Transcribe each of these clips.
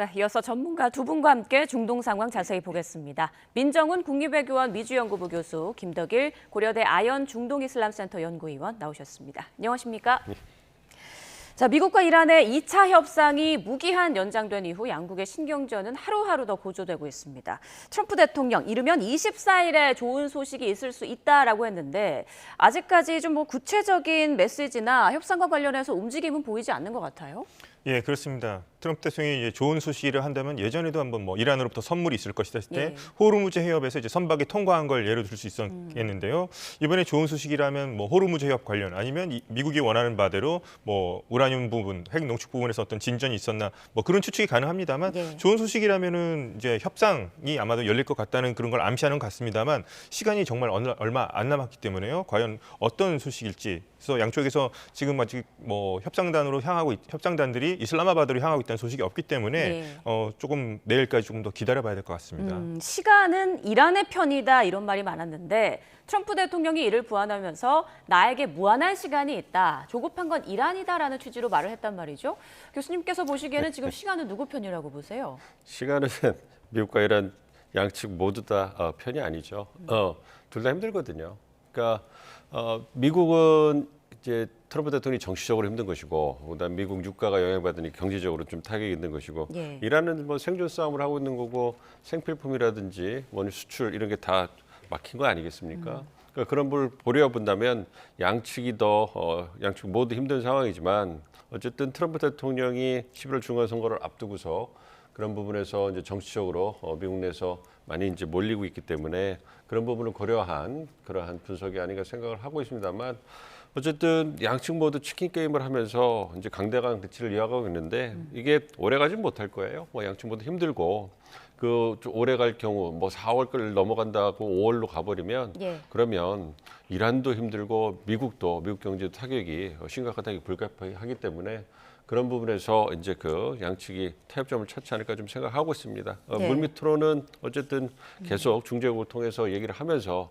네, 이어서 전문가 두 분과 함께 중동 상황 자세히 보겠습니다. 민정훈 국립외교원 미주연구부 교수, 김덕일 고려대 아연 중동이슬람센터 연구위원 나오셨습니다. 안녕하십니까? 네. 자, 미국과 이란의 2차 협상이 무기한 연장된 이후 양국의 신경전은 하루하루 더 고조되고 있습니다. 트럼프 대통령 이르면 24일에 좋은 소식이 있을 수 있다라고 했는데 아직까지 좀 구체적인 메시지나 협상과 관련해서 움직임은 보이지 않는 것 같아요. 예, 그렇습니다. 트럼프 대통령이 좋은 소식을 한다면 예전에도 한번 이란으로부터 선물이 있을 것이다 했을 때 호르무즈 해협에서 이제 선박이 통과한 걸 예로 들 수 있었겠는데요. 이번에 좋은 소식이라면 호르무즈 해협 관련 아니면 미국이 원하는 바대로 우라늄 부분, 핵 농축 부분에서 어떤 진전이 있었나 그런 추측이 가능합니다만 좋은 소식이라면은 이제 협상이 아마도 열릴 것 같다는 그런 걸 암시하는 것 같습니다만 시간이 정말 얼마 안 남았기 때문에요. 과연 어떤 소식일지. 그래서 양쪽에서 지금 아직 협상단들이 이슬람마바드로 향하고 있다는 소식이 없기 때문에 조금 내일까지 조금 더 기다려봐야 될 것 같습니다. 시간은 이란의 편이다 이런 말이 많았는데 트럼프 대통령이 이를 부안하면서 나에게 무한한 시간이 있다. 조급한 건 이란이다라는 취지로 말을 했단 말이죠. 교수님께서 보시기에는 지금 시간은 누구 편이라고 보세요? 시간은 미국과 이란 양측 모두 다 편이 아니죠. 둘 다 힘들거든요. 그러니까 미국은 이제 트럼프 대통령이 정치적으로 힘든 것이고, 그다음 미국 유가가 영향받으니 경제적으로 좀 타격이 있는 것이고, 이란은 생존 싸움을 하고 있는 거고 생필품이라든지 수출 이런 게 다 막힌 거 아니겠습니까? 그러니까 그런 걸 고려본다면 양측 모두 힘든 상황이지만 어쨌든 트럼프 대통령이 11월 중간선거를 앞두고서 그런 부분에서 이제 정치적으로 미국 내에서 많이 이제 몰리고 있기 때문에 그런 부분을 고려한 그러한 분석이 아닌가 생각을 하고 있습니다만. 어쨌든 양측 모두 치킨 게임을 하면서 이제 강대강 대치를 이어가고 있는데 이게 오래 가진 못할 거예요. 양측 모두 힘들고 좀 오래 갈 경우 4월을 넘어간다고 5월로 가버리면 그러면 이란도 힘들고 미국 경제도 타격이 심각하다기 불가피하기 때문에 그런 부분에서 이제 양측이 타협점을 찾지 않을까 좀 생각하고 있습니다. 물밑으로는 어쨌든 계속 중재국을 통해서 얘기를 하면서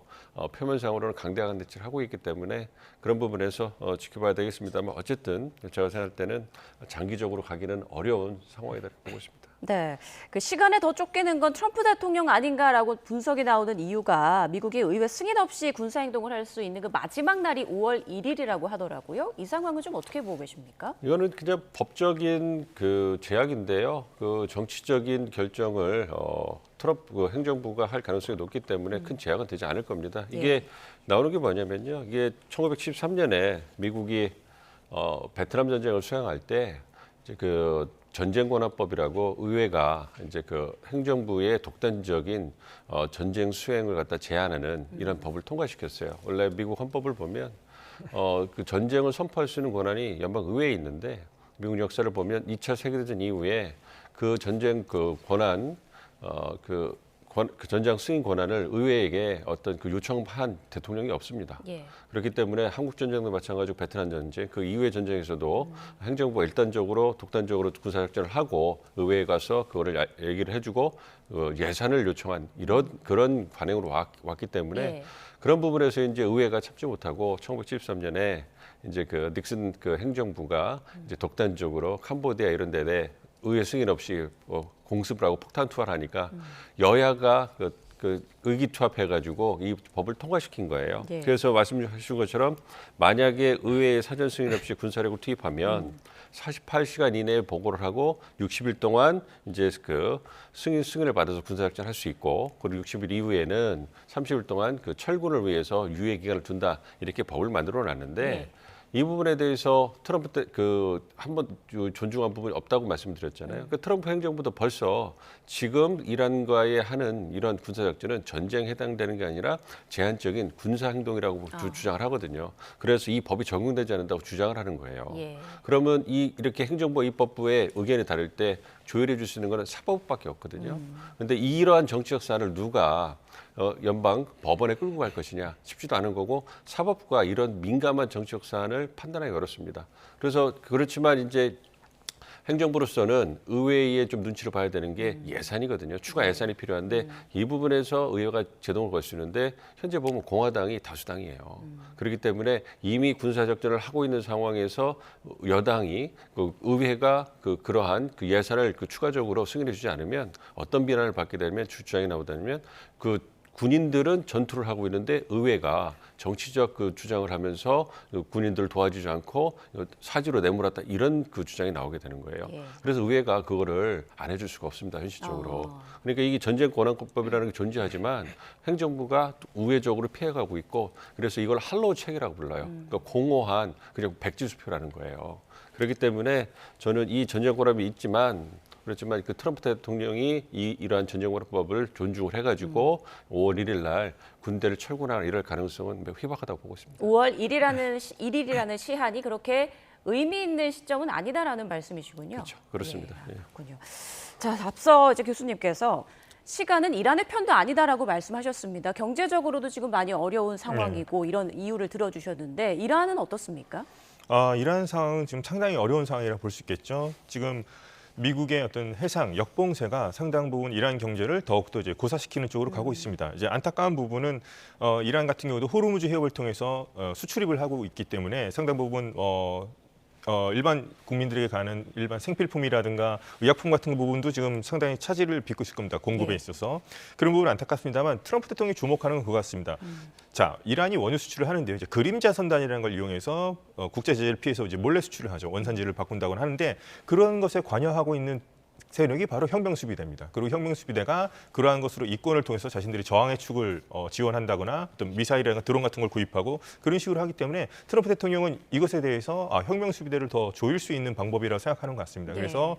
표면상으로는 강대강 대치를 하고 있기 때문에 그런 부분에서 지켜봐야 되겠습니다만 어쨌든 제가 생각할 때는 장기적으로 가기는 어려운 상황이다 보고 있습니다. 네, 시간에 더 쫓기는 건 트럼프 대통령 아닌가라고 분석이 나오는 이유가 미국이 의회 승인 없이 군사행동을 할 수 있는 마지막 날이 5월 1일이라고 하더라고요. 이 상황은 좀 어떻게 보고 계십니까? 이거는 그냥 법적인 제약인데요. 정치적인 결정을 트럼프 행정부가 할 가능성이 높기 때문에 큰 제약은 되지 않을 겁니다. 이게 나오는 게 뭐냐면요. 이게 1973년에 미국이 베트남 전쟁을 수행할 때 이제 전쟁권한법이라고 의회가 이제 행정부의 독단적인 전쟁 수행을 갖다 제한하는 이런 법을 통과시켰어요. 원래 미국 헌법을 보면 전쟁을 선포할 수 있는 권한이 연방 의회에 있는데 미국 역사를 보면 2차 세계대전 이후에 전쟁 권한 전장 승인 권한을 의회에게 어떤 요청한 대통령이 없습니다. 그렇기 때문에 한국 전쟁도 마찬가지고 베트남 전쟁 그 이후의 전쟁에서도 행정부가 일단적으로 독단적으로 군사작전을 하고 의회에 가서 그거를 얘기를 해주고 예산을 요청한 그런 관행으로 왔기 때문에 그런 부분에서 이제 의회가 참지 못하고 1973년에 이제 닉슨 행정부가 이제 독단적으로 캄보디아 이런 데에 의회 승인 없이 공습을 하고 폭탄 투하를 하니까 여야가 의기투합해가지고 이 법을 통과시킨 거예요. 그래서 말씀하신 것처럼 만약에 의회에 사전 승인 없이 군사력을 투입하면 48시간 이내에 보고를 하고 60일 동안 이제 승인을 받아서 군사작전 할 수 있고 그리고 60일 이후에는 30일 동안 철군을 위해서 유예 기간을 둔다 이렇게 법을 만들어 놨는데. 이 부분에 대해서 트럼프 때 한번 존중한 부분이 없다고 말씀드렸잖아요. 트럼프 행정부도 벌써 지금 이란과의 하는 이런 군사작전은 전쟁에 해당되는 게 아니라 제한적인 군사행동이라고 주장을 하거든요. 그래서 이 법이 적용되지 않는다고 주장을 하는 거예요. 그러면 이렇게 행정부 입법부의 의견이 다를 때 조율해 줄 수 있는 거는 사법부밖에 없거든요. 그런데 이러한 정치적 사안을 누가 연방 법원에 끌고 갈 것이냐 쉽지도 않은 거고 사법부가 이런 민감한 정치적 사안을 판단하기 어렵습니다. 그래서 그렇지만 이제 행정부로서는 의회에 좀 눈치를 봐야 되는 게 예산이거든요. 추가 예산이 필요한데 이 부분에서 의회가 제동을 걸 수 있는데 현재 보면 공화당이 다수당이에요. 그렇기 때문에 이미 군사작전을 하고 있는 상황에서 여당이 그 의회가 그러한 그 예산을 추가적으로 승인해 주지 않으면 어떤 비난을 받게 되면 주장이 나오다면 그 군인들은 전투를 하고 있는데 의회가 정치적 그 주장을 하면서 군인들을 도와주지 않고 사지로 내몰았다 이런 그 주장이 나오게 되는 거예요. 예. 그래서 의회가 그거를 안 해줄 수가 없습니다 현실적으로. 그러니까 이게 전쟁권한법이라는 게 존재하지만 행정부가 우회적으로 피해가고 있고 그래서 이걸 할로우 체계라고 불러요. 그러니까 공허한 그냥 백지수표라는 거예요. 그렇기 때문에 저는 이 전쟁권한법이 있지만 그렇지만 그 트럼프 대통령이 이러한 전쟁권법을 존중을 해가지고 5월 1일 날 군대를 철군하는 이럴 가능성은 매우 희박하다고 보고 있습니다. 5월 1일이라는 시한이 그렇게 의미 있는 시점은 아니다라는 말씀이시군요. 그렇죠. 그렇습니다. 예, 예. 그렇군요. 자, 앞서 이제 교수님께서 시간은 이란의 편도 아니다라고 말씀하셨습니다. 경제적으로도 지금 많이 어려운 상황이고 이런 이유를 들어주셨는데 이란은 어떻습니까? 이란 상황은 지금 상당히 어려운 상황이라 볼 수 있겠죠. 지금 미국의 어떤 해상 역봉쇄가 상당 부분 이란 경제를 더욱더 이제 고사시키는 쪽으로 가고 있습니다. 이제 안타까운 부분은 이란 같은 경우도 호르무즈 해협을 통해서 수출입을 하고 있기 때문에 상당 부분 일반 국민들에게 가는 일반 생필품이라든가 의약품 같은 부분도 지금 상당히 차질을 빚고 있을 겁니다. 공급에 있어서. 그런 부분은 안타깝습니다만 트럼프 대통령이 주목하는 건 그거 같습니다. 자, 이란이 원유 수출을 하는데요. 이제 그림자 선단이라는 걸 이용해서 국제 제재를 피해서 이제 몰래 수출을 하죠. 원산지를 바꾼다고는 하는데 그런 것에 관여하고 있는 세력이 바로 혁명수비대입니다. 그리고 혁명수비대가 그러한 것으로 이권을 통해서 자신들이 저항의 축을 지원한다거나 어떤 미사일이나 드론 같은 걸 구입하고 그런 식으로 하기 때문에 트럼프 대통령은 이것에 대해서 혁명수비대를 더 조일 수 있는 방법이라고 생각하는 것 같습니다. 네. 그래서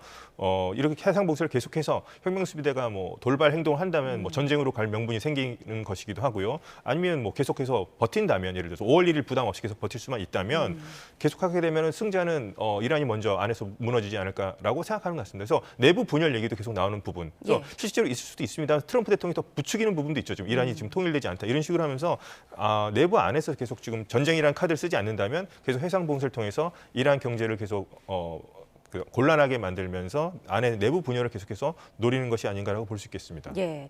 이렇게 해상 봉쇄를 계속해서 혁명수비대가 뭐 돌발 행동을 한다면 뭐 전쟁으로 갈 명분이 생기는 것이기도 하고요. 아니면 뭐 계속해서 버틴다면 예를 들어서 5월 1일 부담 없이 계속 버틸 수만 있다면 계속하게 되면 승자는 이란이 먼저 안에서 무너지지 않을까라고 생각하는 것 같습니다. 그래서 내부 분열 얘기도 계속 나오는 부분. 그래서 예. 실제로 있을 수도 있습니다. 트럼프 대통령이 더 부추기는 부분도 있죠. 지금 이란이 지금 통일되지 않다 이런 식으로 하면서 내부 안에서 계속 지금 전쟁이라는 카드를 쓰지 않는다면 계속 해상 봉쇄를 통해서 이란 경제를 계속 곤란하게 만들면서 안에 내부 분열을 계속해서 노리는 것이 아닌가라고 볼 수 있겠습니다. 예.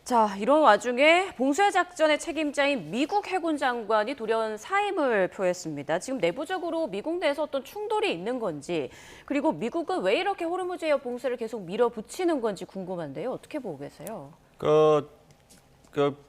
자, 이런 와중에 봉쇄 작전의 책임자인 미국 해군 장관이 돌연 사임을 표했습니다. 지금 내부적으로 미국 내에서 어떤 충돌이 있는 건지, 그리고 미국은 왜 이렇게 호르무즈 해협 봉쇄를 계속 밀어붙이는 건지 궁금한데요. 어떻게 보고 계세요?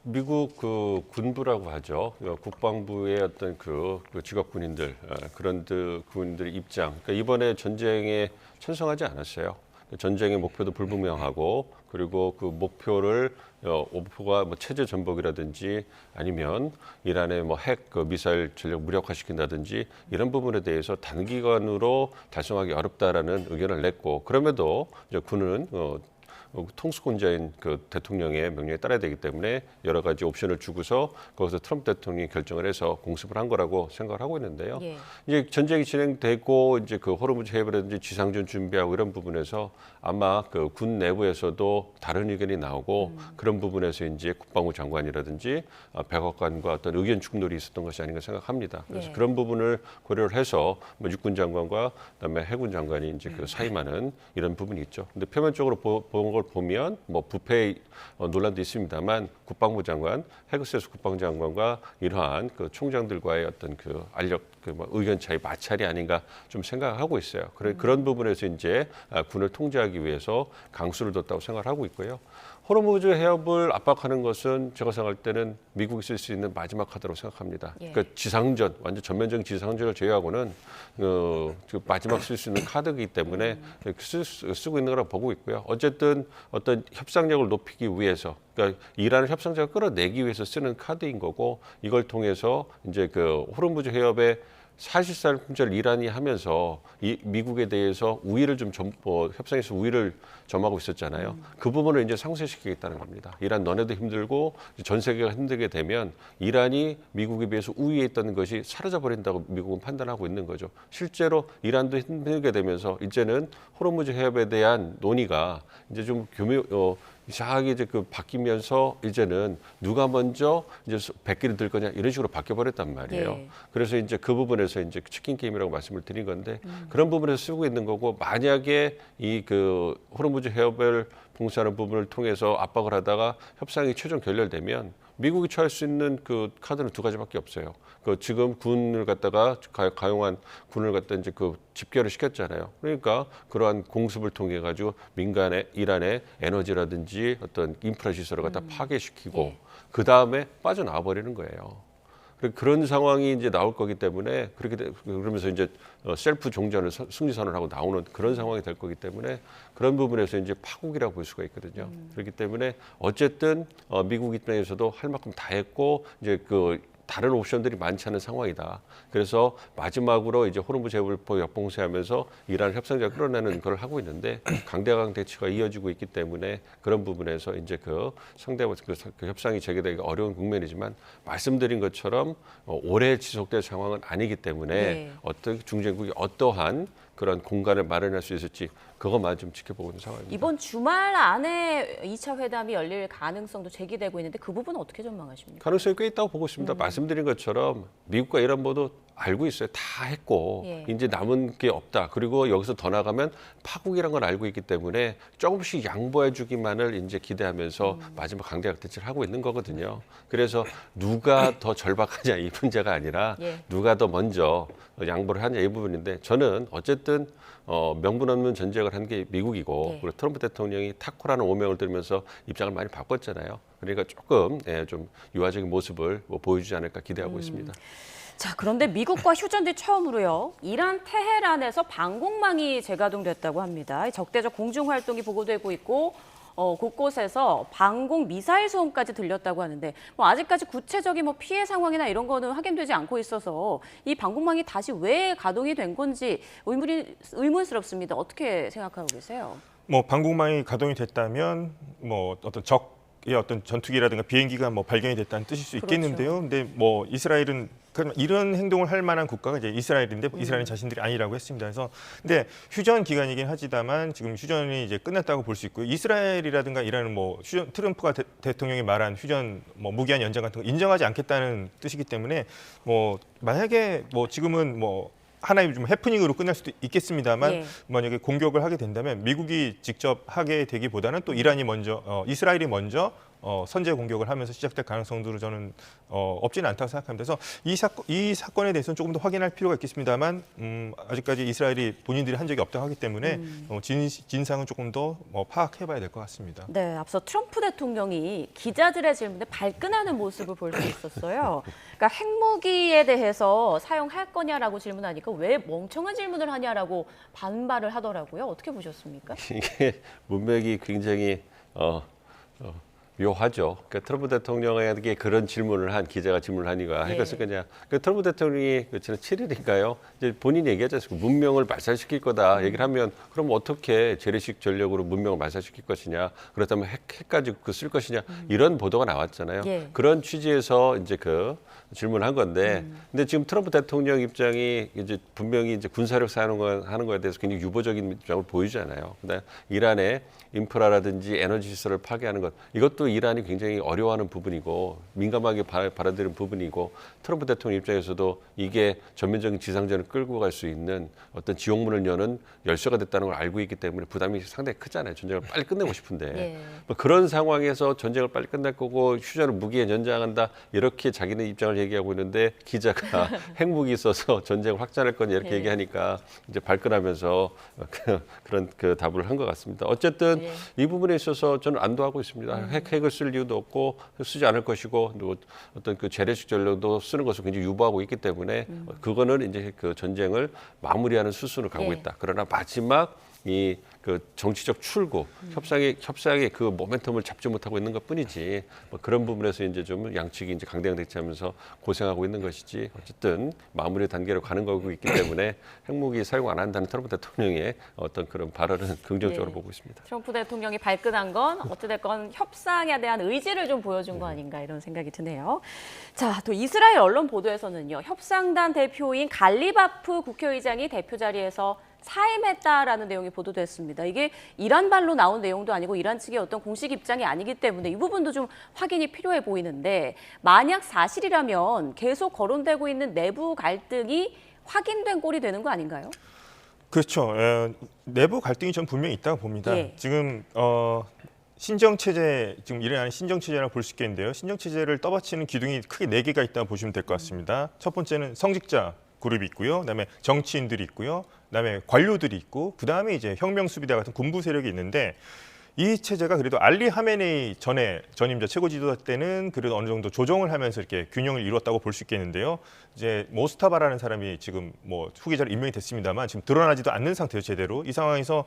미국 그 군부라고 하죠. 국방부의 어떤 그 직업 군인들 그런 군인들의 입장. 그러니까 이번에 전쟁에 찬성하지 않았어요. 전쟁의 목표도 불분명하고 그리고 그 목표가 뭐 체제 전복이라든지 아니면 이란의 뭐 핵 미사일 전력 무력화시킨다든지 이런 부분에 대해서 단기간으로 달성하기 어렵다라는 의견을 냈고 그럼에도 이제 군은 통수권자인 그 대통령의 명령에 따라야 되기 때문에 여러 가지 옵션을 주고서 거기서 트럼프 대통령이 결정을 해서 공습을 한 거라고 생각을 하고 있는데요. 예. 이제 전쟁이 진행되고 이제 그 호르무즈 해협이라든지 지상전 준비하고 이런 부분에서 아마 그 군 내부에서도 다른 의견이 나오고 그런 부분에서 이제 국방부 장관이라든지 백악관과 어떤 의견 충돌이 있었던 것이 아닌가 생각합니다. 그래서 예. 그런 부분을 고려를 해서 뭐 육군 장관과 그다음에 해군 장관이 이제 그 사임하는 이런 부분이 있죠. 근데 표면적으로 본 걸 보면 뭐 부패 논란도 있습니다만 국방부 장관, 헤그세스 국방장관과 이러한 그 총장들과의 어떤 그 알력 뭐 의견 차이 마찰이 아닌가 좀 생각하고 있어요. 그런 부분에서 이제 군을 통제하기 위해서 강수를 뒀다고 생각을 하고 있고요. 호르무즈 해협을 압박하는 것은 제가 생각할 때는 미국이 쓸 수 있는 마지막 카드라고 생각합니다. 예. 그러니까 지상전, 완전 전면적인 지상전을 제외하고는 마지막 쓸 수 있는 카드이기 때문에 쓰고 있는 거라고 보고 있고요. 어쨌든 어떤 협상력을 높이기 위해서, 그러니까 이란을 협상자가 끌어내기 위해서 쓰는 카드인 거고 이걸 통해서 이제 그 호르무즈 해협에 사실상 이란이 하면서 미국에 대해서 우위를 협상에서 우위를 점하고 있었잖아요. 그 부분을 이제 상쇄시키겠다는 겁니다. 이란 너네도 힘들고 전 세계가 힘들게 되면 이란이 미국에 비해서 우위에 있다는 것이 사라져 버린다고 미국은 판단하고 있는 거죠. 실제로 이란도 힘들게 되면서 이제는 호르무즈 해협에 대한 논의가 이제 좀 이상하게 이제 그 바뀌면서 이제는 누가 먼저 이제 백기를 들 거냐 이런 식으로 바뀌어 버렸단 말이에요. 예. 그래서 이제 그 부분에서 이제 치킨 게임이라고 말씀을 드린 건데 그런 부분에서 쓰고 있는 거고 만약에 이 그 호르무즈 해협을 봉쇄하는 부분을 통해서 압박을 하다가 협상이 최종 결렬되면 미국이 취할 수 있는 그 카드는 두 가지밖에 없어요. 그 지금 군을 갖다가 가용한 군을 갖다 이제 그 집결을 시켰잖아요. 그러니까 그러한 공습을 통해 가지고 민간의 이란의 에너지라든지 어떤 인프라 시설을 갖다 파괴시키고 예. 그 다음에 빠져나와 버리는 거예요. 그런 상황이 이제 나올 거기 때문에 그러면서 이제 셀프 종전을 승리 선언하고 나오는 그런 상황이 될 거기 때문에 그런 부분에서 이제 파국이라고 볼 수가 있거든요. 그렇기 때문에 어쨌든 미국 입장에서도 할 만큼 다 했고 이제 그 다른 옵션들이 많지 않은 상황이다. 그래서 마지막으로 이제 호르무즈 해협을 역봉쇄하면서 이란 협상자가 끌어내는 걸 하고 있는데 강대강 대치가 이어지고 있기 때문에 그런 부분에서 이제 그 상대와 그 협상이 재개되기가 어려운 국면이지만 말씀드린 것처럼 오래 지속될 상황은 아니기 때문에 네. 어떤 중재국이 어떠한 그런 공간을 마련할 수 있을지 그것만 좀 지켜보고 있는 상황입니다. 이번 주말 안에 2차 회담이 열릴 가능성도 제기되고 있는데 그 부분은 어떻게 전망하십니까? 가능성이 꽤 있다고 보고 있습니다. 말씀드린 것처럼 미국과 이란 모두 알고 있어요. 다 했고 예. 이제 남은 게 없다. 그리고 여기서 더 나가면 파국이란 걸 알고 있기 때문에 조금씩 양보해 주기만을 이제 기대하면서 마지막 강대강 대치를 하고 있는 거거든요. 그래서 누가 더 절박하냐 이 문제가 아니라 예. 누가 더 먼저 양보를 하냐 이 부분인데 저는 어쨌든 명분 없는 전쟁을 한 게 미국이고 예. 그리고 트럼프 대통령이 타코라는 오명을 들면서 입장을 많이 바꿨잖아요. 그러니까 조금 좀 유화적인 모습을 보여주지 않을까 기대하고 있습니다. 자, 그런데 미국과 휴전 뒤 처음으로요. 이란 테헤란에서 방공망이 재가동됐다고 합니다. 적대적 공중 활동이 보고되고 있고 곳곳에서 방공 미사일 소음까지 들렸다고 하는데 아직까지 구체적인 피해 상황이나 이런 거는 확인되지 않고 있어서 이 방공망이 다시 왜 가동이 된 건지 의문스럽습니다. 어떻게 생각하고 계세요? 뭐 방공망이 가동이 됐다면 뭐 어떤 적의 어떤 전투기라든가 비행기가 뭐 발견이 됐다는 뜻일 수 있겠는데요. 근데 뭐 이스라엘은 그럼 이런 행동을 할 만한 국가가 이제 이스라엘인데 이스라엘 자신들이 아니라고 했습니다. 그래서 근데 휴전 기간이긴 하지만 지금 휴전이 이제 끝났다고 볼 수 있고요. 이스라엘이라든가 이란은 뭐 트럼프가 대통령이 말한 휴전 뭐 무기한 연장 같은 거 인정하지 않겠다는 뜻이기 때문에 뭐 만약에 뭐 지금은 뭐 하나의 좀 해프닝으로 끝날 수도 있겠습니다만 예. 만약에 공격을 하게 된다면 미국이 직접 하게 되기보다는 또 이란이 먼저 이스라엘이 먼저 선제 공격을 하면서 시작될 가능성도 저는 없지는 않다고 생각합니다. 그래서 이 사건에 대해서는 조금 더 확인할 필요가 있겠습니다만 아직까지 이스라엘이 본인들이 한 적이 없다고 하기 때문에 진상은 조금 더 파악해봐야 될 것 같습니다. 네, 앞서 트럼프 대통령이 기자들의 질문에 발끈하는 모습을 볼 수 있었어요. 그러니까 핵무기에 대해서 사용할 거냐라고 질문하니까 왜 멍청한 질문을 하냐라고 반발을 하더라고요. 어떻게 보셨습니까? 이게 문맥이 굉장히 묘하죠. 그러니까 트럼프 대통령에게 그런 질문을 한 기자가 질문을 하니까 예. 했을 거냐. 그러니까 트럼프 대통령이 지난 7일인가요? 이제 본인이 얘기하지 않습니까? 문명을 말살시킬 거다 얘기를 하면 그럼 어떻게 재래식 전력으로 문명을 말살시킬 것이냐. 그렇다면 핵까지 쓸 것이냐. 이런 보도가 나왔잖아요. 예. 그런 취지에서 이제 그 질문을 한 건데, 근데 지금 트럼프 대통령 입장이 이제 분명히 이제 군사력 사용하는 거에 대해서 굉장히 유보적인 입장을 보이잖아요. 근데 이란의 인프라라든지 에너지 시설을 파괴하는 것, 이것도 이란이 굉장히 어려워하는 부분이고 민감하게 받아들이는 부분이고 트럼프 대통령 입장에서도 이게 전면적인 지상전을 끌고 갈 수 있는 어떤 지옥문을 여는 열쇠가 됐다는 걸 알고 있기 때문에 부담이 상당히 크잖아요. 전쟁을 빨리 끝내고 싶은데 예. 뭐 그런 상황에서 전쟁을 빨리 끝낼 거고 휴전을 무기에 연장한다 이렇게 자기네 입장을 얘기하고 있는데 기자가 핵무기 있어서 전쟁을 확전할 거냐 이렇게 예. 얘기하니까 이제 발끈하면서 그런 그 답을 한 것 같습니다. 어쨌든 예. 이 부분에 있어서 저는 안도하고 있습니다. 핵을 쓸 이유도 없고 쓰지 않을 것이고 또 어떤 그 재래식 전력도 쓰는 것을 굉장히 유보하고 있기 때문에 그거는 이제 그 전쟁을 마무리하는 수순으로 가고 예. 있다. 그러나 마지막 이 그 정치적 출구, 협상의 그 모멘텀을 잡지 못하고 있는 것뿐이지 뭐 그런 부분에서 이제 좀 양측이 이제 강대강 대치하면서 고생하고 있는 것이지 어쨌든 마무리 단계로 가는 거고 있기 때문에 핵무기 사용 안 한다는 트럼프 대통령의 어떤 그런 발언은 긍정적으로 예. 보고 있습니다. 트럼프 대통령이 발끈한 건 어찌됐건 협상에 대한 의지를 좀 보여준 거 아닌가 이런 생각이 드네요. 자, 또 이스라엘 언론 보도에서는요. 협상단 대표인 갈리바프 국회의장이 대표 자리에서 사임했다라는 내용이 보도됐습니다. 이게 이란발로 나온 내용도 아니고 이란 측의 어떤 공식 입장이 아니기 때문에 이 부분도 좀 확인이 필요해 보이는데 만약 사실이라면 계속 거론되고 있는 내부 갈등이 확인된 꼴이 되는 거 아닌가요? 그렇죠. 내부 갈등이 전 분명히 있다고 봅니다. 예. 지금 신정 체제, 지금 이란의 신정 체제라고 볼 수 있겠는데요. 신정 체제를 떠받치는 기둥이 크게 4개가 있다고 보시면 될 것 같습니다. 첫 번째는 성직자 그룹이 있고요. 그다음에 정치인들이 있고요. 그다음에 관료들이 있고 그다음에 이제 혁명 수비대 같은 군부 세력이 있는데 이 체제가 그래도 알리 하메네이 전임자 최고 지도자 때는 그래도 어느 정도 조정을 하면서 이렇게 균형을 이루었다고 볼 수 있겠는데요. 이제 모스타바라는 사람이 지금 뭐 후계자로 임명이 됐습니다만 지금 드러나지도 않는 상태죠, 제대로. 이 상황에서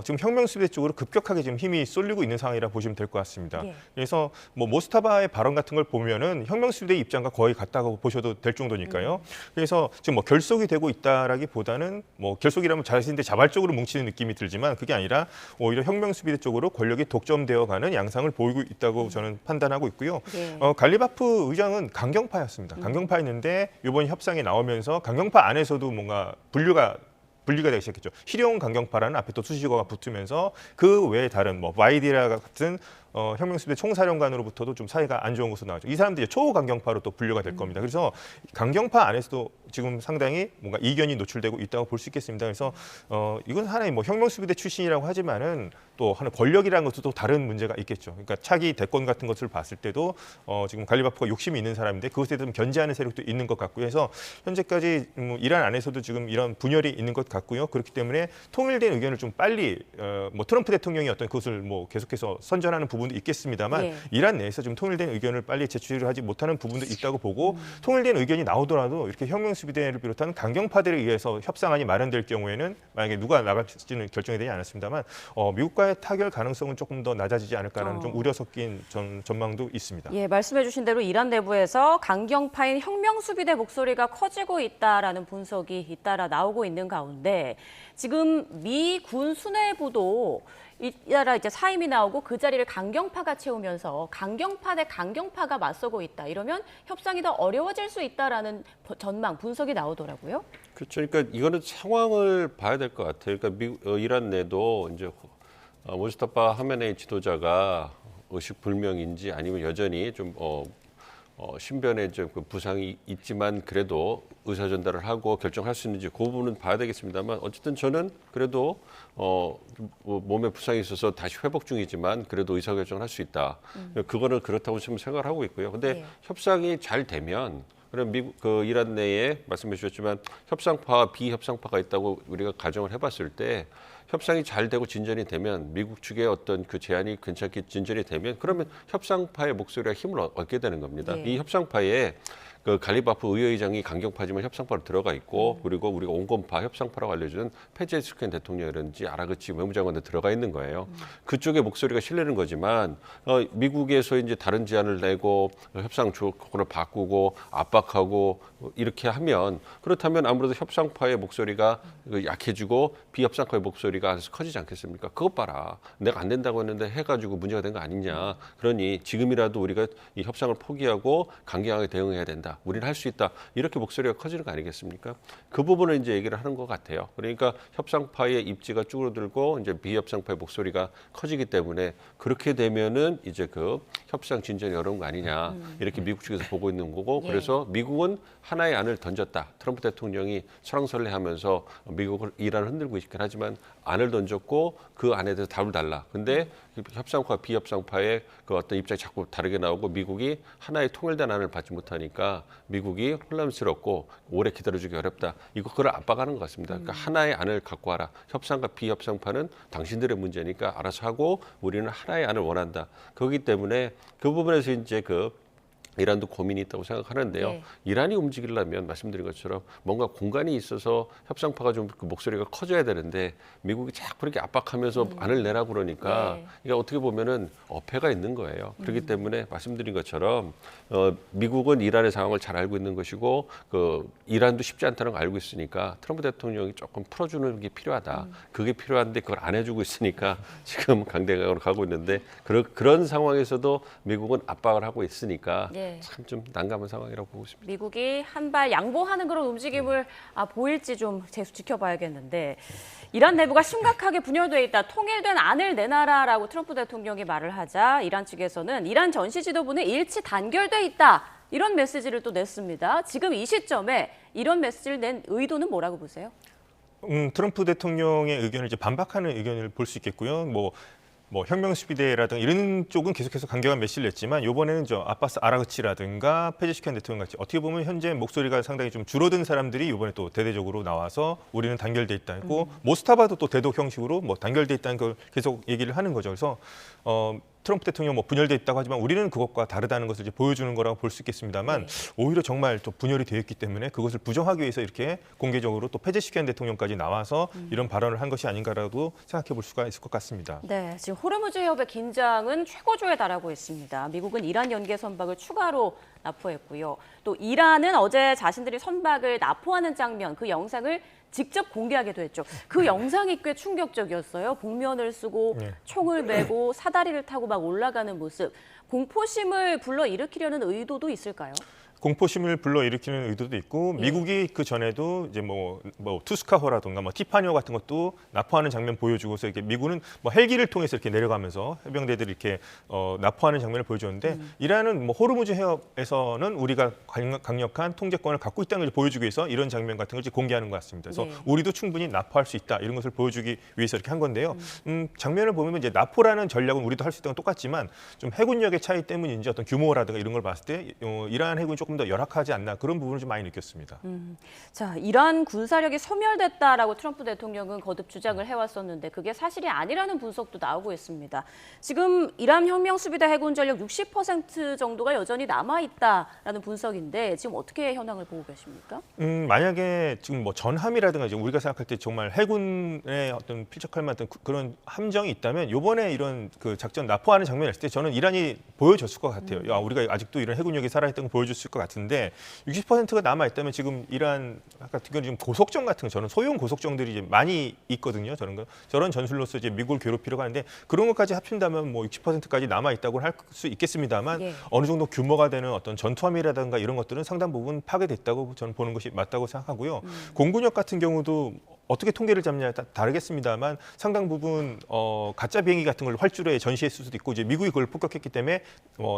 지금 혁명 수비대 쪽으로 급격하게 지금 힘이 쏠리고 있는 상황이라 보시면 될 것 같습니다. 예. 그래서 뭐 모스타바의 발언 같은 걸 보면은 혁명 수비대의 입장과 거의 같다고 보셔도 될 정도니까요. 그래서 지금 뭐 결속이 되고 있다라기보다는 뭐 결속이라면 자신들 자발적으로 뭉치는 느낌이 들지만 그게 아니라 오히려 혁명 수비대 쪽으로 권력이 독점되어가는 양상을 보이고 있다고 저는 판단하고 있고요. 예. 갈리바프 의장은 강경파였습니다. 강경파였는데 이번 협상에 나오면서 강경파 안에서도 뭔가 분리가 되기 시작했죠. 실용 강경파라는 앞에 또 수식어가 붙으면서 그 외에 다른 뭐 바이디라 같은 혁명수비대 총사령관으로부터도 좀 사이가 안 좋은 것으로 나왔죠. 이 사람들이 초강경파로 또 분류가 될 겁니다. 그래서 강경파 안에서도 지금 상당히 뭔가 이견이 노출되고 있다고 볼 수 있겠습니다. 그래서 이건 하나의 뭐 혁명수비대 출신이라고 하지만은 또 하나 권력이라는 것도 또 다른 문제가 있겠죠. 그러니까 차기 대권 같은 것을 봤을 때도 지금 갈리바프가 욕심이 있는 사람인데 그것에 좀 견제하는 세력도 있는 것 같고요. 해서 현재까지 이란 안에서도 지금 이런 분열이 있는 것 같고요. 그렇기 때문에 통일된 의견을 좀 빨리 뭐 트럼프 대통령이 어떤 그것을 뭐 계속해서 선전하는 부분도 있겠습니다만 예. 이란 내에서 좀 통일된 의견을 빨리 제출을 하지 못하는 부분도 있다고 보고 통일된 의견이 나오더라도 이렇게 혁명 수비대를 비롯한 강경파들에 의해서 협상안이 마련될 경우에는 만약에 누가 나갈지는 결정이 되지 않았습니다만 미국과의 타결 가능성은 조금 더 낮아지지 않을까라는 좀 우려 섞인 전망도 있습니다. 예, 말씀해 주신 대로 이란 내부에서 강경파인 혁명 수비대 목소리가 커지고 있다라는 분석이 잇따라 나오고 있는 가운데 지금 미 군 수뇌부도 잇따라 이제 사임이 나오고 그 자리를 강경파가 채우면서 강경파 대 강경파가 맞서고 있다. 이러면 협상이 더 어려워질 수 있다라는 전망, 분석이 나오더라고요. 그렇죠. 그러니까 이거는 상황을 봐야 될 것 같아요. 그러니까 이란 내도 이제 모스타파 하메네이 지도자가 의식불명인지 아니면 여전히 좀 신변에 좀 그 부상이 있지만 그래도 의사 전달을 하고 결정할 수 있는지 그 부분은 봐야 되겠습니다만 어쨌든 저는 그래도 몸에 부상이 있어서 다시 회복 중이지만 그래도 의사 결정을 할 수 있다. 그거는 그렇다고 지금 생각을 하고 있고요. 근데 네. 협상이 잘 되면 그럼 미국 이란 내에 말씀해 주셨지만 협상파와 비협상파가 있다고 우리가 가정을 해봤을 때 협상이 잘 되고 진전이 되면 미국 측의 어떤 그 제안이 괜찮게 진전이 되면 그러면 협상파의 목소리가 힘을 얻게 되는 겁니다. 네. 이 협상파에 그 갈리바프 의회의장이 강경파지만 협상파로 들어가 있고 그리고 우리가 온건파 협상파라고 알려주는 페제스킨 대통령이라든지 아라그치 외무장관도 들어가 있는 거예요. 그쪽의 목소리가 실리는 거지만 미국에서 이제 다른 제안을 내고 협상 조건을 바꾸고 압박하고 이렇게 하면 그렇다면 아무래도 협상파의 목소리가 약해지고 비협상파의 목소리가 안에서 커지지 않겠습니까? 그것 봐라. 내가 안 된다고 했는데 해가지고 문제가 된 거 아니냐. 그러니 지금이라도 우리가 이 협상을 포기하고 강경하게 대응해야 된다. 우리는 할 수 있다. 이렇게 목소리가 커지는 거 아니겠습니까? 그 부분을 이제 얘기를 하는 것 같아요. 그러니까 협상파의 입지가 쭈그러들고 이제 비협상파의 목소리가 커지기 때문에 그렇게 되면은 이제 그 협상 진전이 어려운 거 아니냐. 이렇게 미국 측에서 보고 있는 거고 예. 그래서 미국은 하나의 안을 던졌다. 트럼프 대통령이 설왕설래하면서 미국을 이란을 흔들고 있긴 하지만 안을 던졌고 그 안에 대해서 답을 달라. 근데 협상파 비협상파의 그 어떤 입장이 자꾸 다르게 나오고 미국이 하나의 통일된 안을 받지 못하니까 미국이 혼란스럽고 오래 기다려주기 어렵다. 그걸 압박하는 것 같습니다. 그러니까 하나의 안을 갖고 와라. 협상과 비협상파는 당신들의 문제니까 알아서 하고 우리는 하나의 안을 원한다. 그렇기 때문에 그 부분에서 이제 이란도 고민이 있다고 생각하는데요. 네. 이란이 움직이려면 말씀드린 것처럼 뭔가 공간이 있어서 협상파가 좀 그 목소리가 커져야 되는데 미국이 자꾸 그렇게 압박하면서 안을 내라고 그러니까 네. 그러니까 어떻게 보면은 어폐가 있는 거예요. 그렇기 때문에 말씀드린 것처럼 미국은 이란의 상황을 잘 알고 있는 것이고 이란도 쉽지 않다는 걸 알고 있으니까 트럼프 대통령이 조금 풀어주는 게 필요하다. 그게 필요한데 그걸 안 해주고 있으니까 지금 강대강으로 가고 있는데 그런 상황에서도 미국은 압박을 하고 있으니까 예. 예. 참 좀 난감한 상황이라고 보고 있습니다. 미국이 한 발 양보하는 그런 움직임을 보일지 좀 계속 지켜봐야겠는데 이란 내부가 심각하게 분열돼 있다. 통일된 안을 내놔라라고 트럼프 대통령이 말을 하자 이란 측에서는 이란 전시 지도부는 일치 단결돼 있다. 이런 메시지를 또 냈습니다. 지금 이 시점에 이런 메시지를 낸 의도는 뭐라고 보세요? 트럼프 대통령의 의견을 이제 반박하는 의견을 볼 수 있겠고요. 뭐 혁명 수비대라든가 이런 쪽은 계속해서 강경한 메시지를 냈지만 이번에는 아바스 아라그치라든가 페제시키안 대통령 같이 어떻게 보면 현재 목소리가 상당히 좀 줄어든 사람들이 이번에 또 대대적으로 나와서 우리는 단결돼 있다고 모스타바도 또 대독 형식으로 뭐 단결돼 있다는 걸 계속 얘기를 하는 거죠. 그래서 트럼프 대통령 뭐 분열돼 있다고 하지만 우리는 그것과 다르다는 것을 이제 보여주는 거라고 볼 수 있겠습니다만 오히려 정말 또 분열이 되어 있기 때문에 그것을 부정하기 위해서 이렇게 공개적으로 또 페제시키안 대통령까지 나와서 이런 발언을 한 것이 아닌가라도 생각해 볼 수가 있을 것 같습니다. 네, 지금 호르무즈 해협의 긴장은 최고조에 달하고 있습니다. 미국은 이란 연계 선박을 추가로 납포했고요. 또 이란은 어제 자신들이 선박을 납포하는 장면, 그 영상을 직접 공개하기도 했죠. 그 영상이 꽤 충격적이었어요. 복면을 쓰고 총을 메고 사다리를 타고 막 올라가는 모습. 공포심을 불러일으키려는 의도도 있을까요? 공포심을 불러일으키는 의도도 있고 미국이 그 전에도 이제 뭐 투스카호라든가 뭐 티파니호 같은 것도 납포하는 장면 보여주고서 이렇게 미국은 뭐 헬기를 통해서 이렇게 내려가면서 해병대들이 이렇게 납포하는 장면을 보여줬는데 이란은 뭐 호르무즈 해협에서는 우리가 강력한 통제권을 갖고 있다는 걸 보여주기 위해서 이런 장면 같은 걸 이제 공개하는 것 같습니다. 그래서 우리도 충분히 납포할 수 있다 이런 것을 보여주기 위해서 이렇게 한 건데요. 장면을 보면 이제 납포라는 전략은 우리도 할 수 있다는 건 똑같지만 좀 해군력의 차이 때문인지 어떤 규모라든가 이런 걸 봤을 때 이란 해군이 조금 더 열악하지 않나 그런 부분을 좀 많이 느꼈습니다. 자, 이란 군사력이 소멸됐다라고 트럼프 대통령은 거듭 주장을 해왔었는데 그게 사실이 아니라는 분석도 나오고 있습니다. 지금 이란 혁명 수비대 해군 전력 60% 정도가 여전히 남아있다라는 분석인데 지금 어떻게 현황을 보고 계십니까? 만약에 지금 뭐 전함이라든가 지금 우리가 생각할 때 정말 해군의 어떤 필적할 만한 그런 함정이 있다면 이번에 이런 그 작전 납포하는 장면을 했을 때 저는 이란이 보여줬을 것 같아요. 야, 우리가 아직도 이런 해군력이 살아있다는 걸 보여줬을 것 같은데 60%가 남아 있다면 지금 이란 같은 경우는 지금 고속정 같은 거 저는 소형 고속정들이 이제 많이 있거든요. 저런 전술로서 이제 미국을 괴롭히려고 하는데 그런 것까지 합친다면 뭐 60%까지 남아 있다고 할 수 있겠습니다만 어느 정도 규모가 되는 어떤 전투함이라든가 이런 것들은 상당 부분 파괴됐다고 저는 보는 것이 맞다고 생각하고요. 공군력 같은 경우도 어떻게 통계를 잡냐에 다르겠습니다만 상당 부분 가짜 비행기 같은 걸 활주로에 전시했을 수도 있고 이제 미국이 그걸 폭격했기 때문에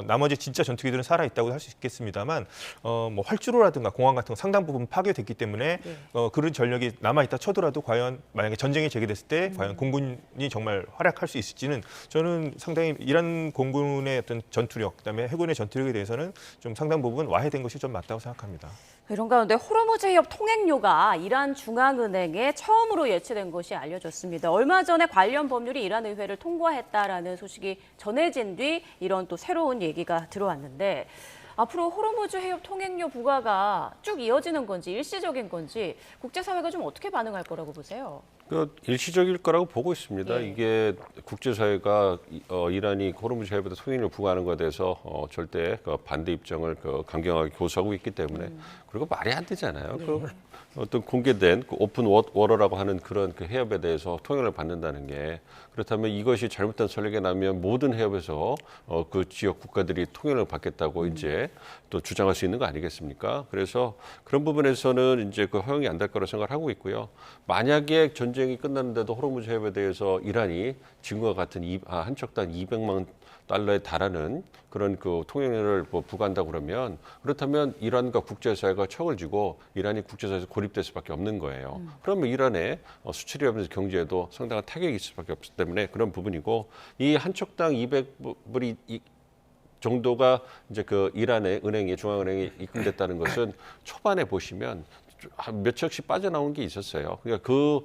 나머지 진짜 전투기들은 살아 있다고 할 수 있겠습니다만 뭐 활주로라든가 공항 같은 거 상당 부분 파괴됐기 때문에 그런 전력이 남아 있다 쳐더라도 과연 만약에 전쟁이 재개됐을 때 과연 공군이 정말 활약할 수 있을지는 저는 상당히 이란 공군의 어떤 전투력 그다음에 해군의 전투력에 대해서는 좀 상당 부분 와해된 것이 좀 맞다고 생각합니다. 이런 가운데 호르무즈 해협 통행료가 이란 중앙은행에 처음으로 예치된 것이 알려졌습니다. 얼마 전에 관련 법률이 이란 의회를 통과했다라는 소식이 전해진 뒤 이런 또 새로운 얘기가 들어왔는데 앞으로 호르무즈 해협 통행료 부과가 쭉 이어지는 건지 일시적인 건지 국제사회가 좀 어떻게 반응할 거라고 보세요? 일시적일 거라고 보고 있습니다. 이게 국제사회가 이란이 호르무즈 해협에 통행료 부과하는 것에 대해서 절대 반대 입장을 강경하게 고수하고 있기 때문에 그리고 말이 안 되잖아요. 어떤 공개된 오픈 워러라고 하는 그런 그 해협에 대해서 통행을 받는다는 게 그렇다면 이것이 잘못된 선례가 나면 모든 해협에서 그 지역 국가들이 통행을 받겠다고 이제 또 주장할 수 있는 거 아니겠습니까? 그래서 그런 부분에서는 이제 그 허용이 안 될 거라고 생각을 하고 있고요. 만약에 전쟁이 끝났는데도 호르무즈 해협에 대해서 이란이 지금과 같은 한 척당 200만 달러에 달하는 그런 그 통행료를 부과한다고 그러면 그렇다면 이란과 국제사회가 척을 쥐고 이란이 국제사회에서 고립될 수밖에 없는 거예요. 그러면 이란의 수출이라든지 경제에도 상당한 타격이 있을 수밖에 없기 때문에 그런 부분이고 이 한 척당 200불이 정도가 이제 그 이란의 은행에 중앙은행에 입금됐다는 것은 초반에 보시면 몇 척씩 빠져나온 게 있었어요. 그러니까 그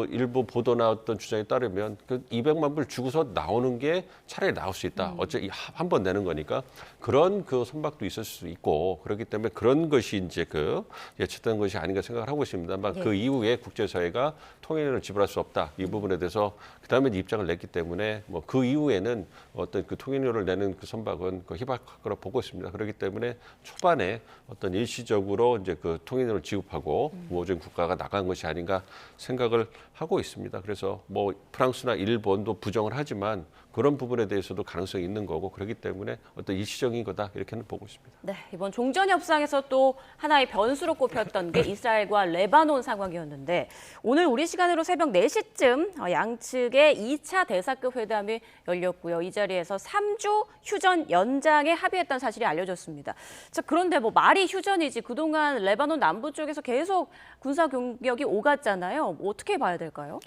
일부 보도 나왔던 주장에 따르면 그 200만 불 주고서 나오는 게 차라리 나올 수 있다. 어차피 한 번 내는 거니까 그런 그 선박도 있을 수 있고 그렇기 때문에 그런 것이 이제 그 예측된 것이 아닌가 생각을 하고 있습니다만 그 이후에 국제사회가 통행료를 지불할 수 없다. 이 부분에 대해서 그다음에 입장을 냈기 때문에 뭐 그 이후에는 어떤 그 통행료를 내는 그 선박은 희박할 거라 보고 있습니다. 그렇기 때문에 초반에 어떤 일시적으로 이제 그 통행료를 지급하고 위협하고 우호적인 국가가 나간 것이 아닌가 생각을 하고 있습니다. 그래서 뭐 프랑스나 일본도 부정을 하지만 그런 부분에 대해서도 가능성이 있는 거고 그렇기 때문에 어떤 일시적인 거다 이렇게는 보고 있습니다. 네, 이번 종전 협상에서 또 하나의 변수로 꼽혔던 게 이스라엘과 레바논 상황이었는데 오늘 우리 시간으로 새벽 4시쯤 양측의 2차 대사급 회담이 열렸고요. 이 자리에서 3주 휴전 연장에 합의했다는 사실이 알려졌습니다. 자, 그런데 뭐 말이 휴전이지 그동안 레바논 남부 쪽에서 계속 군사 공격이 오갔잖아요. 뭐 어떻게 봐야 될까요?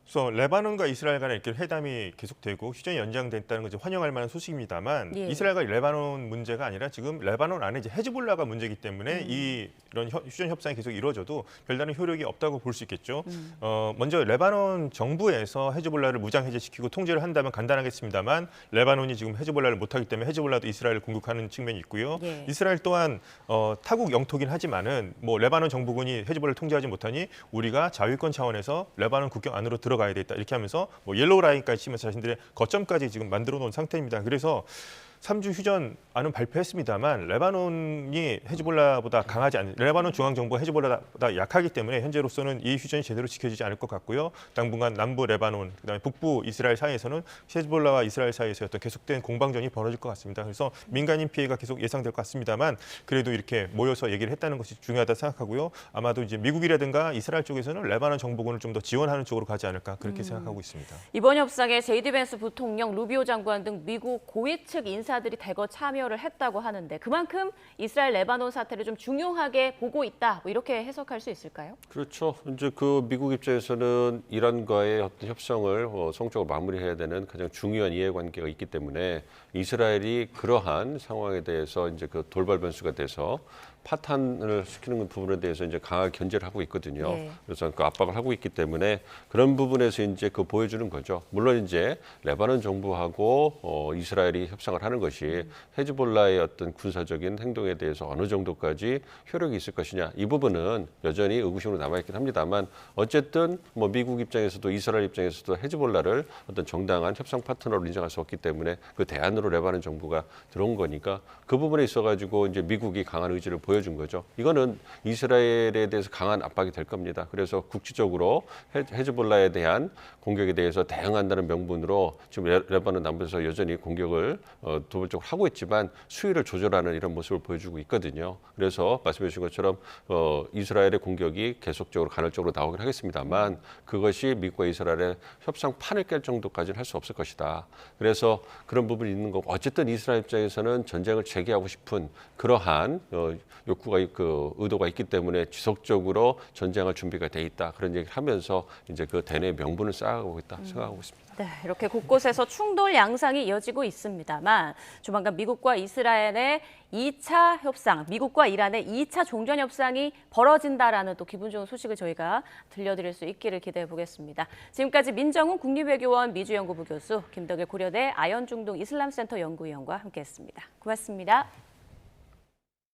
그래서 레바논과 이스라엘 간에 이렇게 회담이 계속되고 휴전이 연장됐다는 것이 환영할 만한 소식입니다만 예. 이스라엘과 레바논 문제가 아니라 지금 레바논 안에 이제 헤즈볼라가 문제이기 때문에 이런 휴전 협상이 계속 이루어져도 별다른 효력이 없다고 볼 수 있겠죠. 먼저 레바논 정부에서 헤즈볼라를 무장 해제시키고 통제를 한다면 간단하겠습니다만 레바논이 지금 헤즈볼라를 못하기 때문에 헤즈볼라도 이스라엘을 공격하는 측면이 있고요. 예. 이스라엘 또한 타국 영토긴 하지만은 뭐 레바논 정부군이 헤즈볼라를 통제하지 못하니 우리가 자위권 차원에서 레바논 국경 안으로 들어가야 되겠다 이렇게 하면서 뭐 옐로우 라인까지 치면서 자신들의 거점까지 지금 만들어 놓은 상태입니다. 그래서 3주 휴전안은 발표했습니다만 레바논이 헤즈볼라보다 강하지 않은 레바논 중앙정부가 헤즈볼라보다 약하기 때문에 현재로서는 이 휴전이 제대로 지켜지지 않을 것 같고요. 당분간 남부 레바논 그다음에 북부 이스라엘 사이에서는 헤즈볼라와 이스라엘 사이에서 어떤 계속된 공방전이 벌어질 것 같습니다. 그래서 민간인 피해가 계속 예상될 것 같습니다만 그래도 이렇게 모여서 얘기를 했다는 것이 중요하다 생각하고요. 아마도 이제 미국이라든가 이스라엘 쪽에서는 레바논 정부군을 좀 더 지원하는 쪽으로 가지 않을까 그렇게 생각하고 있습니다. 이번 협상에 제이디 벤스 부통령, 루비오 장관 등 미국 고위 측 인사들이 대거 참여를 했다고 하는데 그만큼 이스라엘 레바논 사태를 좀 중요하게 보고 있다. 뭐 이렇게 해석할 수 있을까요? 그렇죠. 이제 그 미국 입장에서는 이란과의 어떤 협상을 성적으로 마무리해야 되는 가장 중요한 이해관계가 있기 때문에 이스라엘이 그러한 상황에 대해서 이제 그 돌발 변수가 돼서 파탄을 시키는 부분에 대해서 이제 강하게 견제를 하고 있거든요. 네. 그래서 그 압박을 하고 있기 때문에 그런 부분에서 이제 그 보여주는 거죠. 물론 이제 레바논 정부하고 이스라엘이 협상을 하는 것이 헤즈볼라의 어떤 군사적인 행동에 대해서 어느 정도까지 효력이 있을 것이냐 이 부분은 여전히 의구심으로 남아있긴 합니다만 어쨌든 뭐 미국 입장에서도 이스라엘 입장에서도 헤즈볼라를 어떤 정당한 협상 파트너로 인정할 수 없기 때문에 그 대안으로 레바논 정부가 들어온 거니까 그 부분에 있어가지고 이제 미국이 강한 의지를 보여준 거죠. 이거는 이스라엘에 대해서 강한 압박이 될 겁니다. 그래서 국지적으로 헤즈볼라에 대한 공격에 대해서 대응한다는 명분으로 지금 레바논 남부에서 여전히 공격을 도발적으로 하고 있지만 수위를 조절하는 이런 모습을 보여주고 있거든요. 그래서 말씀해 주신 것처럼 이스라엘의 공격이 계속적으로 간헐적으로 나오긴 하겠습니다만 그것이 미국과 이스라엘의 협상판을 깰 정도까지는 할 수 없을 것이다. 그래서 그런 부분이 있는 거고 어쨌든 이스라엘 입장에서는 전쟁을 재개하고 싶은 그러한 욕구가 그 의도가 있기 때문에 지속적으로 전쟁할 준비가 돼 있다. 그런 얘기를 하면서 이제 그 대내 명분을 쌓아가고 있다 생각하고 있습니다. 네, 이렇게 곳곳에서 충돌 양상이 이어지고 있습니다만 조만간 미국과 이스라엘의 2차 협상, 미국과 이란의 2차 종전 협상이 벌어진다라는 또 기분 좋은 소식을 저희가 들려드릴 수 있기를 기대해 보겠습니다. 지금까지 민정훈 국립외교원 미주연구부 교수, 김덕일 고려대 아연중동 이슬람센터 연구위원과 함께했습니다. 고맙습니다.